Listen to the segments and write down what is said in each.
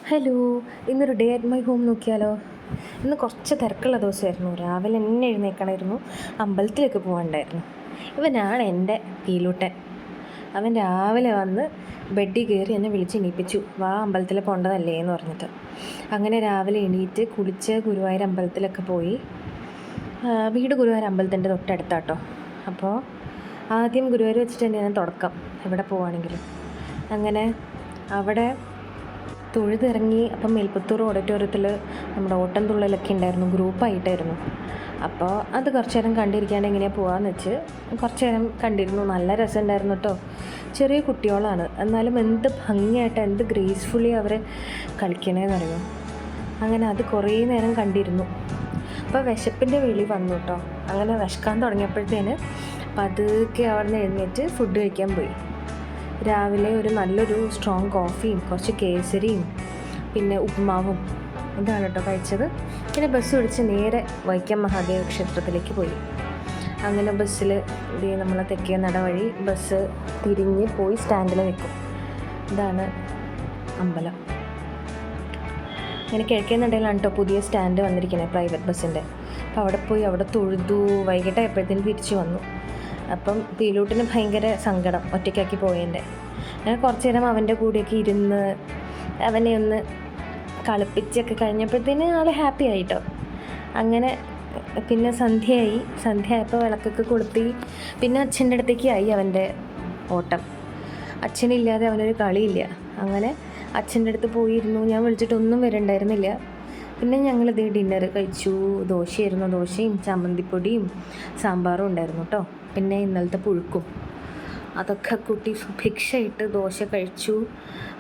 Hello, ഇന്നൊരു day at my home നോക്കിയാലോ. ഇന്ന് കുറച്ച് തിരക്കുള്ള ദിവസമായിരുന്നു. രാവിലെ എന്നെ എഴുന്നേൽക്കണമായിരുന്നു, അമ്പലത്തിലേക്ക് പോകണ്ടായിരുന്നു. ഇവനാണ് എൻ്റെ പീലൂട്ടൻ. അവൻ രാവിലെ വന്ന് ബെഡിൽ കയറി എന്നെ വിളിച്ച് എണീപ്പിച്ചു, വാ അമ്പലത്തിൽ പോകേണ്ടതല്ലേ എന്ന് പറഞ്ഞിട്ട്. അങ്ങനെ രാവിലെ എണീറ്റ് കുളിച്ച് ഗുരുവായൂർ അമ്പലത്തിലൊക്കെ പോയി. വീട് ഗുരുവായൂർ അമ്പലത്തിൻ്റെ തൊട്ടടുത്താട്ടോ. അപ്പോൾ ആദ്യം ഗുരുവായൂർ വെച്ചിട്ട് തന്നെയാണ് തുടക്കം എവിടെ പോവുകയാണെങ്കിലും. അങ്ങനെ അവിടെ തൊഴുതിറങ്ങി. അപ്പം മേൽപ്പത്തൂർ ഓഡിറ്റോറിയത്തിൽ നമ്മുടെ ഓട്ടം തുള്ളലൊക്കെ ഉണ്ടായിരുന്നു, ഗ്രൂപ്പായിട്ടായിരുന്നു. അപ്പോൾ അത് കുറച്ച് നേരം കണ്ടിരിക്കാണ്ട് എങ്ങനെയാണ് പോകാമെന്ന് വെച്ച് കുറച്ച് നേരം കണ്ടിരുന്നു. നല്ല രസമുണ്ടായിരുന്നു കേട്ടോ. ചെറിയ കുട്ടികളാണ്, എന്നാലും എന്ത് ഭംഗിയായിട്ട് എന്ത് ഗ്രേസ്ഫുള്ളി അവർ കളിക്കണേന്നറിയോ. അങ്ങനെ അത് കുറേ നേരം കണ്ടിരുന്നു. അപ്പോൾ വിശപ്പിൻ്റെ വിളി വന്നു കേട്ടോ. അങ്ങനെ വിശക്കാൻ തുടങ്ങിയപ്പോഴത്തേന് പതുക്കെ അവിടെ നിന്ന് എഴുന്നേറ്റ് ഫുഡ് കഴിക്കാൻ പോയി. രാവിലെ ഒരു നല്ലൊരു സ്ട്രോങ് കോഫിയും കുറച്ച് കേസരിയും പിന്നെ ഉപ്പുമാവും ഇതാണ് കേട്ടോ കഴിച്ചത്. പിന്നെ ബസ് പിടിച്ച് നേരെ വൈക്കം മഹാദേവ ക്ഷേത്രത്തിലേക്ക് പോയി. അങ്ങനെ ബസ്സിൽ നമ്മൾ തെക്കേ നട വഴി ബസ് തിരിഞ്ഞ് പോയി സ്റ്റാൻഡിൽ നിൽക്കും. ഇതാണ് അമ്പലം. അങ്ങനെ കിഴക്കേ നടയിലാണ് കേട്ടോ പുതിയ സ്റ്റാൻഡ് വന്നിരിക്കുന്നത്, പ്രൈവറ്റ് ബസ്സിൻ്റെ. അപ്പോൾ അവിടെ പോയി അവിടെ തൊഴുതു. വൈകിട്ടായപ്പോഴത്തേന് തിരിച്ചു വന്നു. അപ്പം പീലൂട്ടിന് ഭയങ്കര സങ്കടം ഒറ്റയ്ക്കാക്കി പോയതിൻ്റെ. ഞാൻ കുറച്ച് നേരം അവൻ്റെ കൂടെയൊക്കെ ഇരുന്ന് അവനെ ഒന്ന് കളിപ്പിച്ചൊക്കെ കഴിഞ്ഞപ്പോഴത്തേന് ആൾ ഹാപ്പി ആയിട്ടോ. അങ്ങനെ പിന്നെ സന്ധ്യ ആയപ്പോൾ വിളക്കൊക്കെ കൊളുത്തി. പിന്നെ അച്ഛൻ്റെ അടുത്തേക്ക് ആയി അവൻ്റെ ഓട്ടം. അച്ഛനില്ലാതെ അവനൊരു കളിയില്ല. അങ്ങനെ അച്ഛൻ്റെ അടുത്ത് പോയിരുന്നു. ഞാൻ വിളിച്ചിട്ടൊന്നും വരണ്ടായിരുന്നില്ല. പിന്നെ ഞങ്ങളിത് ഡിന്നർ കഴിച്ചു. ദോശയും ചമ്മന്തിപ്പൊടിയും സാമ്പാറും ഉണ്ടായിരുന്നു കേട്ടോ. പിന്നെ ഇന്നലത്തെ പുഴുക്കും അതൊക്കെ കൂട്ടി ഭിക്ഷയിട്ട് ദോശ കഴിച്ചു.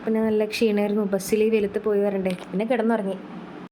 പിന്നെ നല്ല ക്ഷീണമായിരുന്നു, ബസ്സിൽ വെളുത്ത് പോയി വരണ്ടേ. പിന്നെ കിടന്നുറങ്ങി.